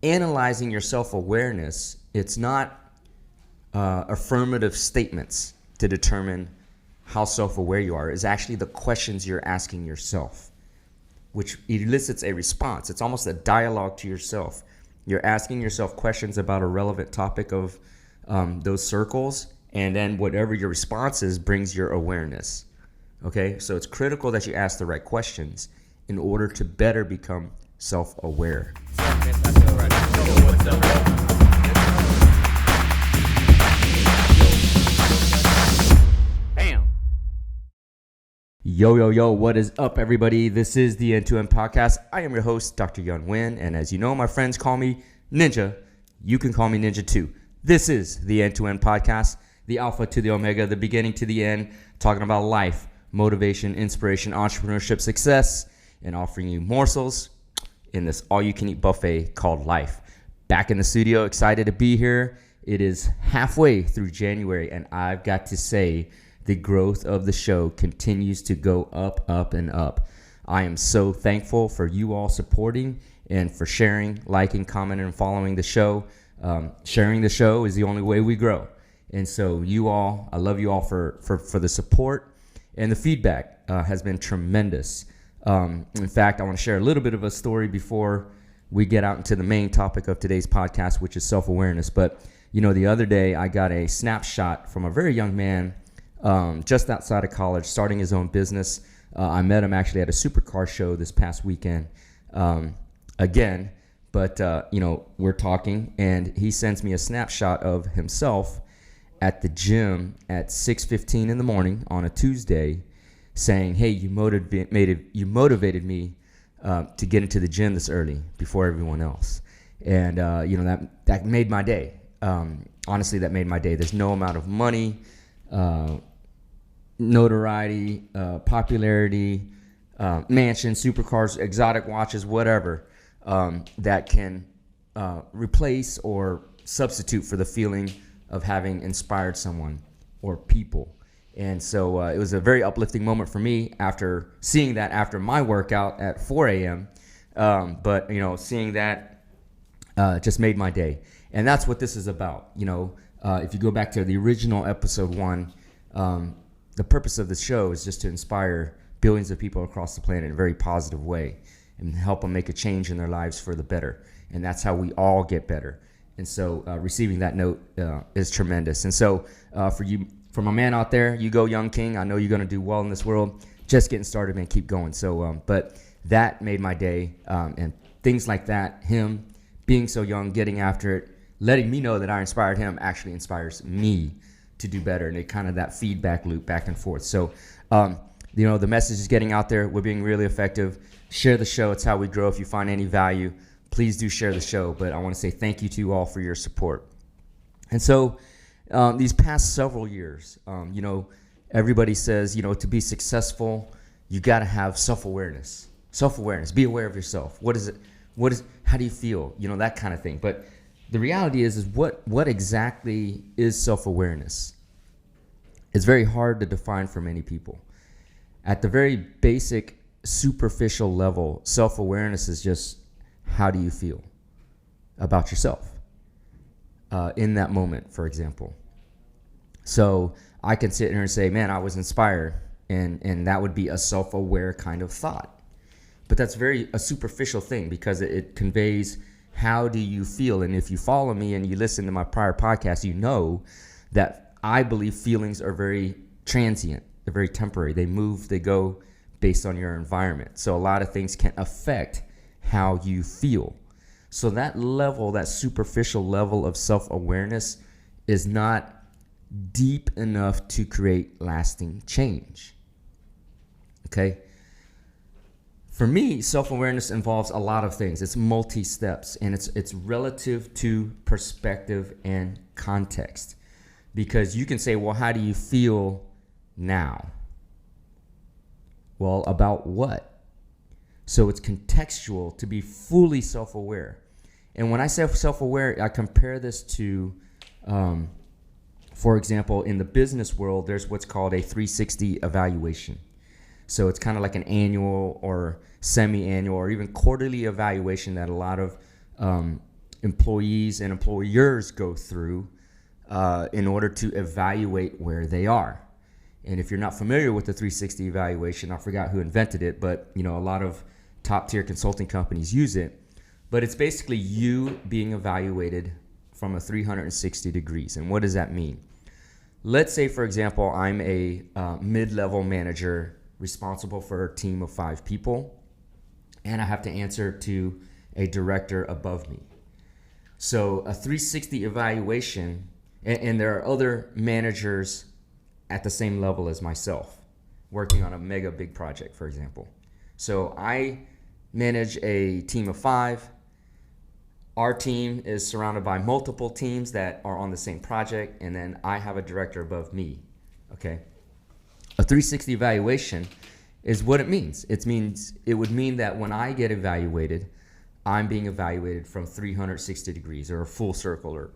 analyzing your self-awareness, it's not affirmative statements to determine how self-aware you are. It's actually the questions you're asking yourself, which elicits a response. It's almost a dialogue to yourself. You're asking yourself questions about a relevant topic of those circles, and then whatever your response is brings your awareness. Okay, so it's critical that you ask the right questions in order to better become self-aware. Bam. Yo, what is up, everybody? This is the End-to-End Podcast. I am your host, Dr. Yun Win, and as you know, my friends call me Ninja. You can call me Ninja too. This is the End-to-End Podcast, the alpha to the omega, the beginning to the end, talking about life, motivation, inspiration, entrepreneurship, success, and offering you morsels in this all-you-can-eat buffet called life. Back in the studio, excited to be here. It is halfway through January, and I've got to say the growth of the show continues to go up, and up. I am so thankful for you all supporting and for sharing, liking, commenting, and following the show. Sharing the show is the only way we grow. And so you all, I love you all for the support, and the feedback has been tremendous. In fact, I want to share a little bit of a story before we get out into the main topic of today's podcast, which is self-awareness. But, you know, the other day I got a snapshot from a very young man just outside of college, starting his own business. I met him actually at a supercar show this past weekend again. But, you know, we're talking, and he sends me a snapshot of himself at the gym at 6:15 in the morning on a Tuesday, saying, hey, you motivated me to get into the gym this early before everyone else. And, you know, that made my day. Honestly, that made my day. There's no amount of money, notoriety, popularity, mansion, supercars, exotic watches, whatever, that can replace or substitute for the feeling of having inspired someone or people. And so it was a very uplifting moment for me after seeing that after my workout at 4 a.m. But, you know, seeing that just made my day. And that's what this is about. You know, if you go back to the original episode 1, the purpose of this show is just to inspire billions of people across the planet in a very positive way and help them make a change in their lives for the better. And that's how we all get better. And so receiving that note is tremendous. And so for my man out there, you go, young king. I know you're going to do well in this world. Just getting started, man. Keep going. So, but that made my day. And things like that, him being so young, getting after it, letting me know that I inspired him actually inspires me to do better. And it kind of that feedback loop back and forth. So, you know, the message is getting out there. We're being really effective. Share the show. It's how we grow. If you find any value, please do share the show. But I want to say thank you to you all for your support. And so these past several years, you know, everybody says, you know, to be successful, you got to have self-awareness. Self-awareness. Be aware of yourself. What is it? How do you feel? You know, that kind of thing. But the reality is what exactly is self-awareness? It's very hard to define for many people. At the very basic, superficial level, self-awareness is just how do you feel about yourself in that moment, for example. So I can sit here and say, man, I was inspired, and that would be a self-aware kind of thought. But that's a superficial thing because it conveys how do you feel. And if you follow me and you listen to my prior podcast, you know that I believe feelings are very transient. They're very temporary. They move, they go based on your environment. So a lot of things can affect how you feel. So that level, that superficial level of self-awareness is not deep enough to create lasting change. Okay? For me, self-awareness involves a lot of things. It's multi-steps, and it's relative to perspective and context. Because you can say, well, how do you feel now? Well, about what? So it's contextual to be fully self-aware. And when I say self-aware, I compare this to, for example, in the business world, there's what's called a 360 evaluation. So it's kind of like an annual or semi-annual or even quarterly evaluation that a lot of employees and employers go through in order to evaluate where they are. And if you're not familiar with the 360 evaluation, I forgot who invented it, but a lot of top tier consulting companies use it. But it's basically you being evaluated from a 360 degrees. And what does that mean? Let's say, for example, I'm a mid-level manager responsible for a team of 5 people, and I have to answer to a director above me. So a 360 evaluation, and there are other managers at the same level as myself working on a mega big project, for example. So I manage a team of 5. Our team is surrounded by multiple teams that are on the same project, and then I have a director above me, okay? A 360 evaluation is what it means. It would mean that when I get evaluated, I'm being evaluated from 360 degrees, or a full circle, or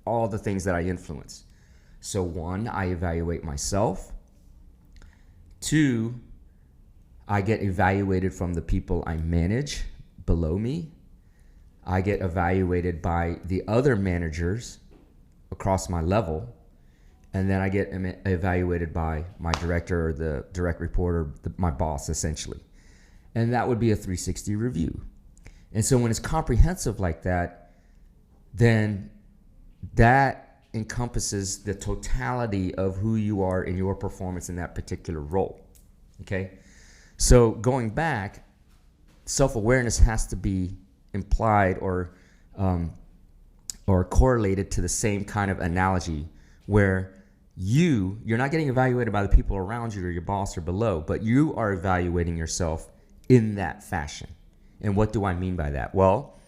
all the things that I influence. So 1, I evaluate myself. 2, I get evaluated from the people I manage below me. I get evaluated by the other managers across my level, and then I get evaluated by my director or the direct report or my boss, essentially. And that would be a 360 review. And so when it's comprehensive like that, then that encompasses the totality of who you are in your performance in that particular role, okay? So going back, self-awareness has to be implied or correlated to the same kind of analogy where you're not getting evaluated by the people around you or your boss or below, but you are evaluating yourself in that fashion. And what do I mean by that? Well,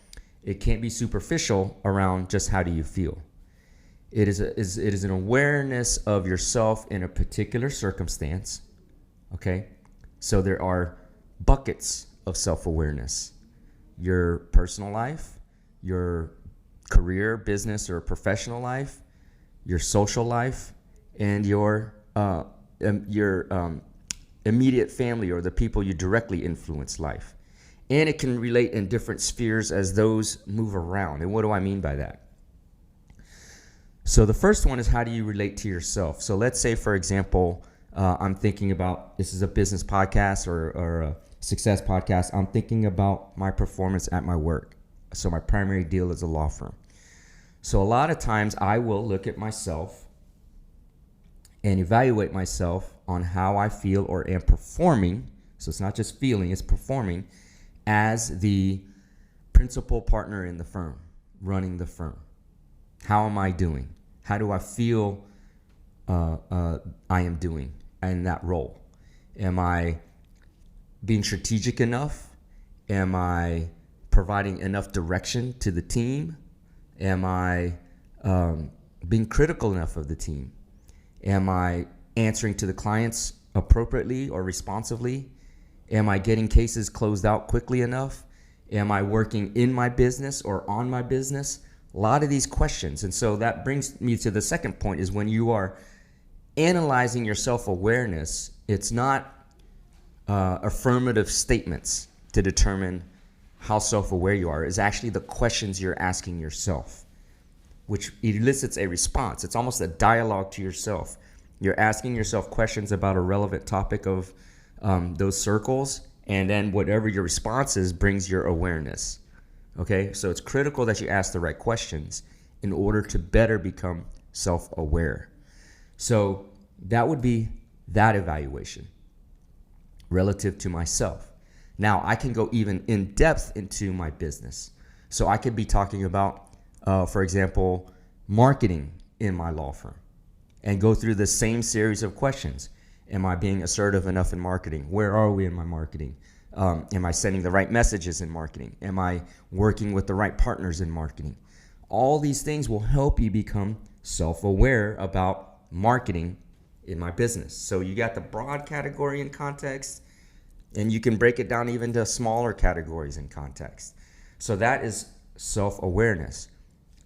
it can't be superficial around just how do you feel. It is an awareness of yourself in a particular circumstance, okay? So there are buckets of self-awareness. Your personal life, your career, business, or professional life, your social life, and your immediate family or the people you directly influence life. And it can relate in different spheres as those move around. And what do I mean by that? So the first one is, how do you relate to yourself? So let's say, for example, I'm thinking about, this is a business podcast or a success podcast. I'm thinking about my performance at my work. So my primary deal is a law firm. So a lot of times I will look at myself and evaluate myself on how I feel or am performing. So it's not just feeling, it's performing as the principal partner in the firm, running the firm. How am I doing? How do I feel I am doing in that role? Am I being strategic enough? Am I providing enough direction to the team? Am I being critical enough of the team? Am I answering to the clients appropriately or responsively? Am I getting cases closed out quickly enough? Am I working in my business or on my business? A lot of these questions. And so that brings me to the second point, is when you are analyzing your self-awareness, it's not affirmative statements to determine how self-aware you are. It's actually the questions you're asking yourself, which elicits a response. It's almost a dialogue to yourself. You're asking yourself questions about a relevant topic of those circles, and then whatever your response is brings your awareness. Okay, so it's critical that you ask the right questions in order to better become self-aware. So that would be that evaluation relative to myself. Now I can go even in depth into my business. So I could be talking about, for example, marketing in my law firm, and go through the same series of questions. Am I being assertive enough in marketing? Where are we in my marketing? Am I sending the right messages in marketing? Am I working with the right partners in marketing? All these things will help you become self-aware about marketing in my business. So you got the broad category in context, and you can break it down even to smaller categories in context. So that is self-awareness.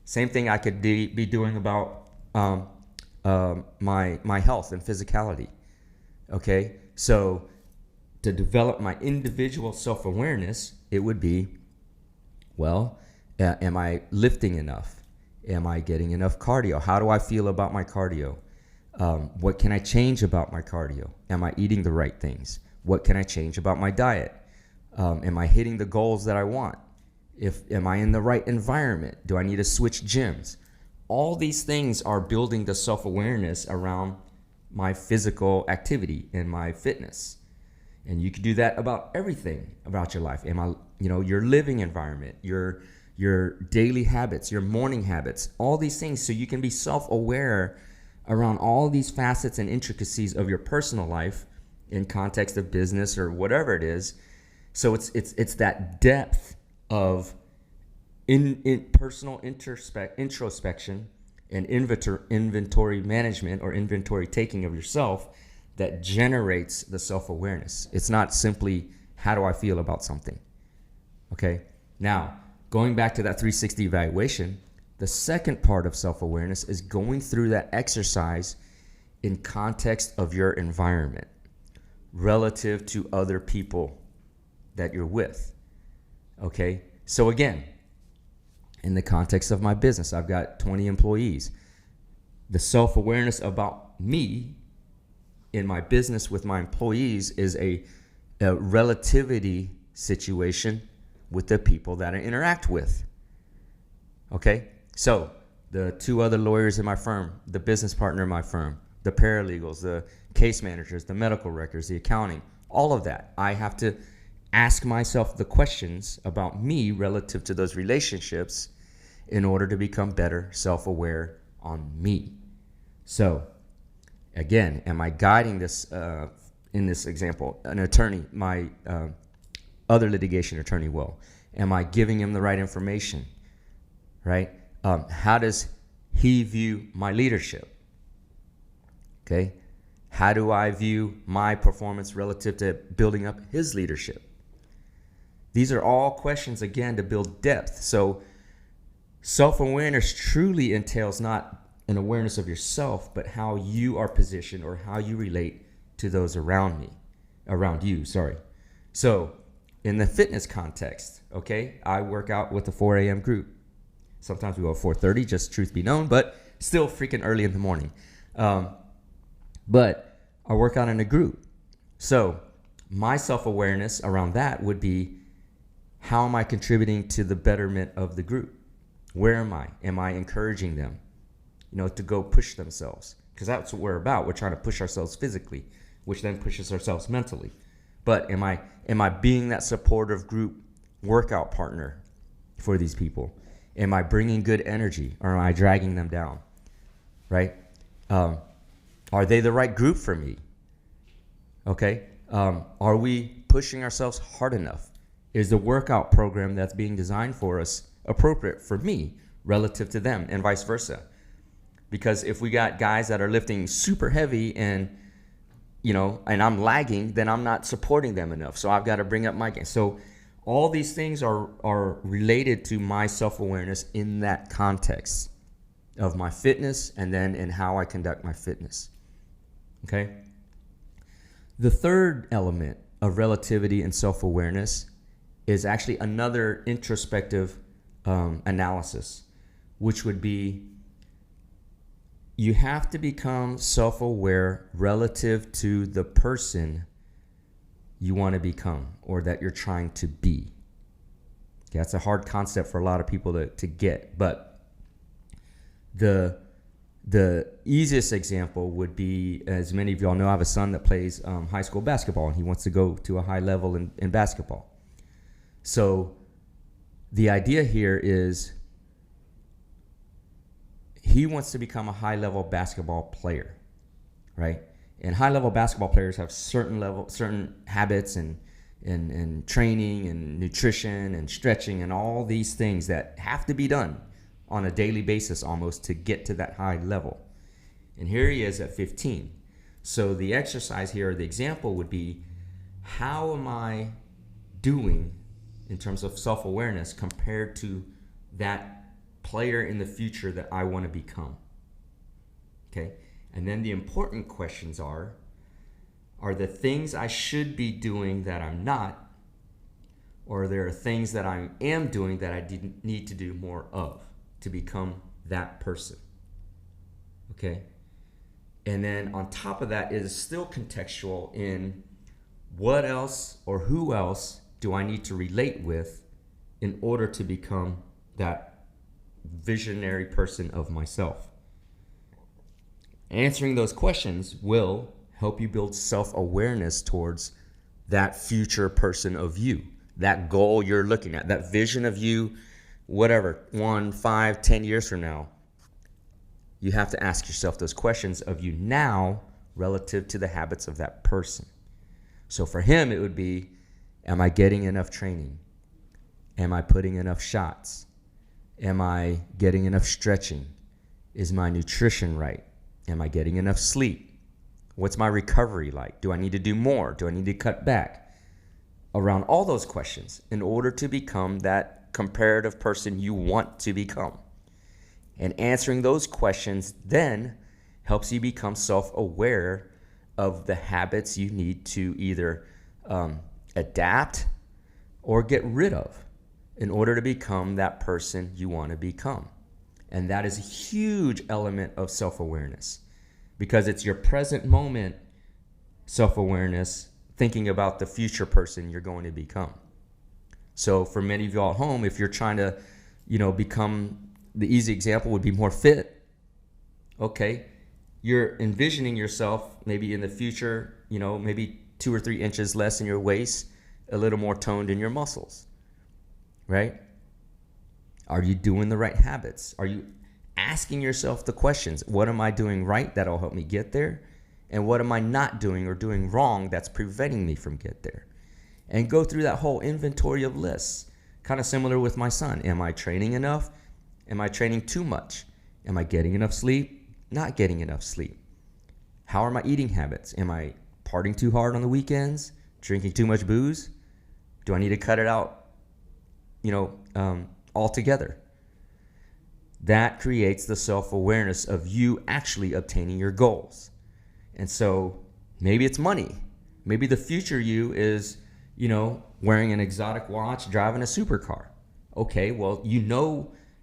Same thing I could be doing about my health and physicality. Okay, so to develop my individual self-awareness, it would be, well, Am I lifting enough? Am I getting enough cardio? How do I feel about my cardio? What can I change about my cardio? Am I eating the right things? What can I change about my diet? Am I hitting the goals that I want? Am I in the right environment? Do I need to switch gyms? All these things are building the self-awareness around my physical activity and my fitness. And you can do that about everything about your life. Your living environment, your daily habits, your morning habits, all these things, so you can be self-aware around all these facets and intricacies of your personal life in context of business or whatever it is. So it's that depth of in personal introspection and inventory management or inventory taking of yourself that generates the self-awareness. It's not simply, how do I feel about something? Okay. Now, going back to that 360 evaluation, the second part of self-awareness is going through that exercise in context of your environment relative to other people that you're with. Okay. So again, in the context of my business, I've got 20 employees. The self-awareness about me in my business with my employees is a relativity situation with the people that I interact with. Okay? So the 2 other lawyers in my firm, the business partner in my firm, the paralegals, the case managers, the medical records, the accounting, all of that. I have to ask myself the questions about me relative to those relationships in order to become better self-aware on me. So again, am I guiding this, in this example, an attorney, my other litigation attorney will? Am I giving him the right information, right? How does he view my leadership? Okay. How do I view my performance relative to building up his leadership? These are all questions, again, to build depth. So self-awareness truly entails not an awareness of yourself, but how you are positioned or how you relate to those around you. So in the fitness context, okay, I work out with the 4 a.m. group. Sometimes we go at 4:30, just truth be known, but still freaking early in the morning. But I work out in a group. So my self-awareness around that would be, how am I contributing to the betterment of the group? Where am I? Am I encouraging them, to go push themselves? Because that's what we're about. We're trying to push ourselves physically, which then pushes ourselves mentally. But am I being that supportive group workout partner for these people? Am I bringing good energy, or am I dragging them down? Right? Are they the right group for me? Okay. Are we pushing ourselves hard enough? Is the workout program that's being designed for us appropriate for me relative to them, and vice versa? Because if we got guys that are lifting super heavy and I'm lagging, then I'm not supporting them enough. So I've got to bring up my game. So all these things are related to my self-awareness in that context of my fitness, and then in how I conduct my fitness. Okay. The third element of relativity and self-awareness is actually another introspective analysis, which would be, you have to become self-aware relative to the person you want to become or that you're trying to be. Okay, that's a hard concept for a lot of people to get, but the easiest example would be, as many of y'all know, I have a son that plays high school basketball, and he wants to go to a high level in basketball. So the idea here is, he wants to become a high-level basketball player, right? And high-level basketball players have certain habits and training and nutrition and stretching and all these things that have to be done on a daily basis almost to get to that high level. And here he is at 15. So the exercise here, or the example would be, how am I doing in terms of self-awareness compared to that player in the future that I want to become? Okay. And then the important questions are the things I should be doing that I'm not or there are things that I am doing that I didn't need to do more of to become that person. Okay? And then on top of that, it is still contextual in what else or who else do I need to relate with in order to become that visionary person of myself. Answering those questions will help you build self-awareness towards that future person of you, that goal you're looking at, that vision of you, whatever, 1, 5, 10 years from now. You have to ask yourself those questions of you now relative to the habits of that person. So for him, it would be, am I getting enough training? Am I putting enough shots? Am I getting enough stretching? Is my nutrition right? Am I getting enough sleep? What's my recovery like? Do I need to do more? Do I need to cut back? Around all those questions in order to become that comparative person you want to become. And answering those questions then helps you become self-aware of the habits you need to either adapt or get rid of in order to become that person you want to become. And that is a huge element of self-awareness, because it's your present moment self-awareness thinking about the future person you're going to become. So for many of you all at home, if you're trying to, become, the easy example would be more fit. Okay, you're envisioning yourself maybe in the future, maybe 2 or 3 inches less in your waist, a little more toned in your muscles, right? Are you doing the right habits? Are you asking yourself the questions? What am I doing right that'll help me get there? And what am I not doing or doing wrong that's preventing me from get there? And go through that whole inventory of lists. Kind of similar with my son. Am I training enough? Am I training too much? Am I getting enough sleep? Not getting enough sleep? How are my eating habits? Am I partying too hard on the weekends? Drinking too much booze? Do I need to cut it out, altogether? That creates the self-awareness of you actually obtaining your goals. And so maybe it's money. Maybe the future you is, wearing an exotic watch, driving a supercar. Okay, well,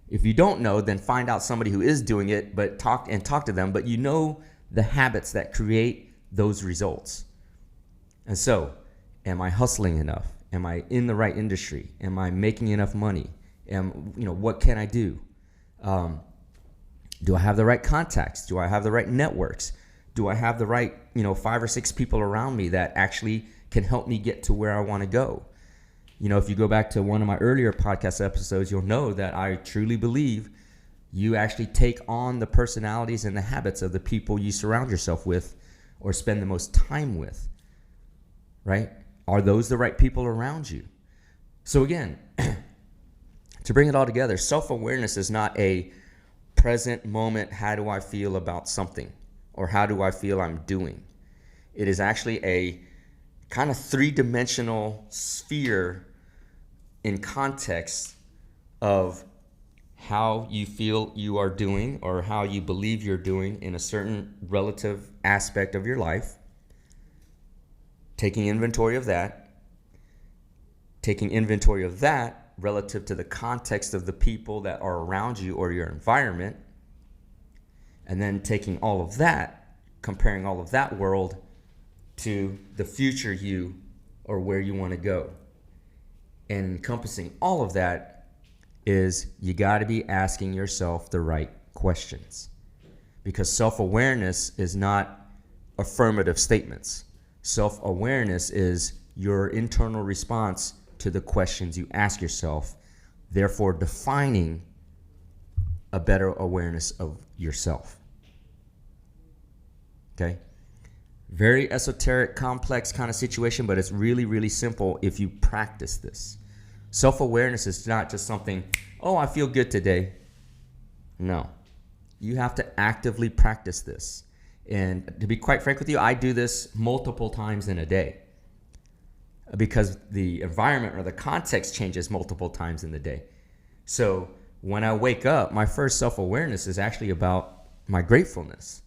if you don't know, then find out somebody who is doing it, but talk to them, but the habits that create those results. And so, am I hustling enough? Am I in the right industry? Am I making enough money? What can I do? Do I have the right contacts? Do I have the right networks? Do I have the right, 5 or 6 people around me that actually can help me get to where I want to go? If you go back to one of my earlier podcast episodes, you'll know that I truly believe you actually take on the personalities and the habits of the people you surround yourself with or spend the most time with, right? Are those the right people around you? So again, to bring it all together, self-awareness is not a present moment, how do I feel about something, or how do I feel I'm doing. It is actually a kind of 3-dimensional sphere in context of how you feel you are doing or how you believe you're doing in a certain relative aspect of your life, taking inventory of that relative to the context of the people that are around you or your environment, and then taking all of that, comparing all of that world to the future you or where you want to go. And encompassing all of that is you got to be asking yourself the right questions, because self-awareness is not affirmative statements. Self-awareness is your internal response to the questions you ask yourself, therefore defining a better awareness of yourself. Okay? Very esoteric, complex kind of situation, but it's really, really simple if you practice this. Self-awareness is not just something, I feel good today. No. You have to actively practice this. And to be quite frank with you, I do this multiple times in a day because the environment or the context changes multiple times in the day. So when I wake up, my first self-awareness is actually about my gratefulness.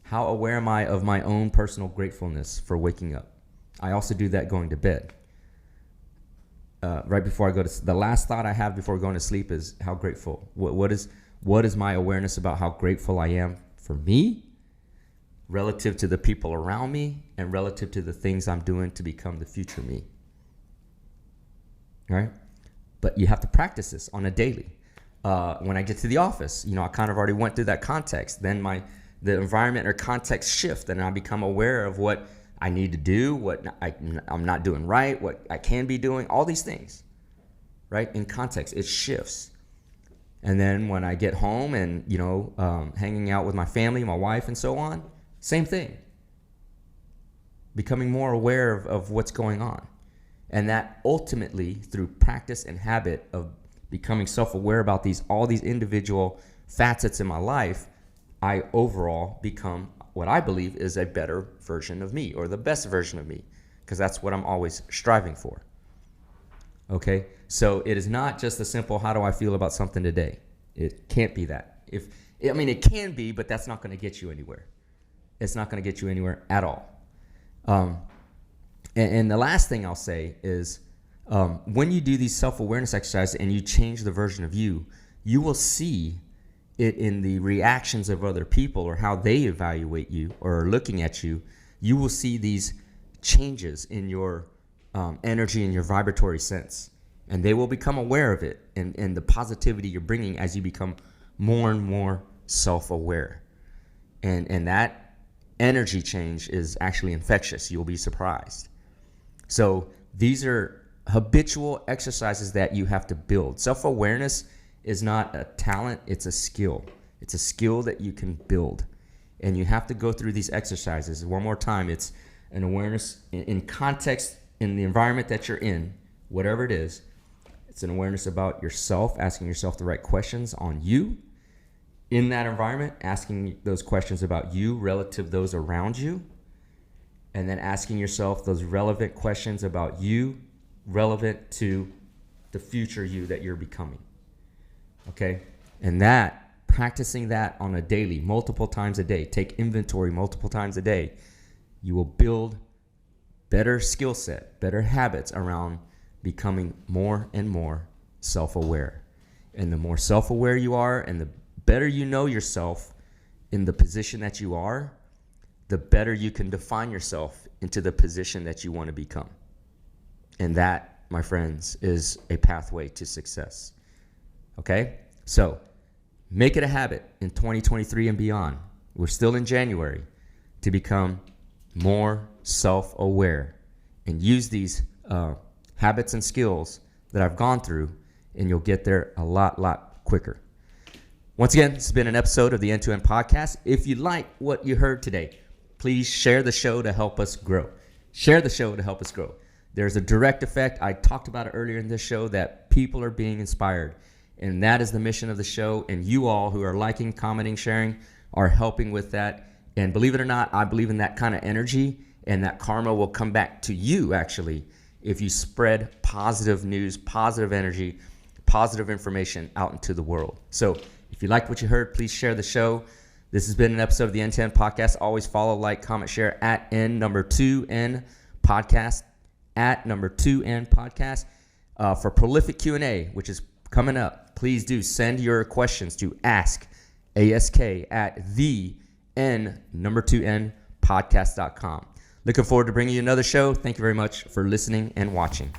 How aware am I of my own personal gratefulness for waking up? I also do that going to bed. right before I go to the last thought I have before going to sleep is how grateful. What is my awareness about how grateful I am for me, relative to the people around me, and relative to the things I'm doing to become the future me. All right? But you have to practice this on a daily. When I get to the office, I kind of already went through that context. Then the environment or context shift, and I become aware of what I need to do, what I'm not doing right, what I can be doing, all these things, right? In context, it shifts. And then when I get home and, hanging out with my family, my wife, and so on, same thing. Becoming more aware of what's going on. And that ultimately, through practice and habit of becoming self-aware about all these individual facets in my life, I overall become what I believe is a better version of me, or the best version of me, because that's what I'm always striving for. Okay? So it is not just a simple, how do I feel about something today? It can't be that. It can be, but that's not going to get you anywhere. It's not going to get you anywhere at all. And the last thing I'll say is, when you do these self-awareness exercises and you change the version of you, you will see it in the reactions of other people, or how they evaluate you or are looking at you. You will see these changes in your energy and your vibratory sense, and they will become aware of it and the positivity you're bringing as you become more and more self-aware. And that energy change is actually infectious. You'll be surprised. So these are habitual exercises that you have to build. Self-awareness is not a talent, it's a skill. It's a skill that you can build. And you have to go through these exercises. One more time, it's an awareness in context, in the environment that you're in, whatever it is. It's an awareness about yourself, asking yourself the right questions on you. In that environment, asking those questions about you relative to those around you. And then asking yourself those relevant questions about you relevant to the future you that you're becoming. Okay? And practicing that on a daily, multiple times a day, take inventory multiple times a day, you will build better skill set, better habits around becoming more and more self-aware. And the more self-aware you are, and the better you know yourself in the position that you are, the better you can define yourself into the position that you want to become. And that, my friends, is a pathway to success. Okay? So make it a habit in 2023 and beyond. We're still in January, to become more self-aware and use these habits and skills that I've gone through, and you'll get there a lot quicker. Once again, this has been an episode of the End-to-End Podcast. If you like what you heard today, please share the show to help us grow. Share the show to help us grow. There's a direct effect. I talked about it earlier in this show, that people are being inspired. And that is the mission of the show. And you all who are liking, commenting, sharing are helping with that. And believe it or not, I believe in that kind of energy, and that karma will come back to you, actually, if you spread positive news, positive energy, positive information out into the world. So if you liked what you heard, please share the show. This has been an episode of the End-to-End Podcast. Always follow, like, comment, share at N2N Podcast, at N2N Podcast. For prolific Q&A, which is coming up, please do send your questions to ask at the N2N podcast.com. Looking forward to bringing you another show. Thank you very much for listening and watching.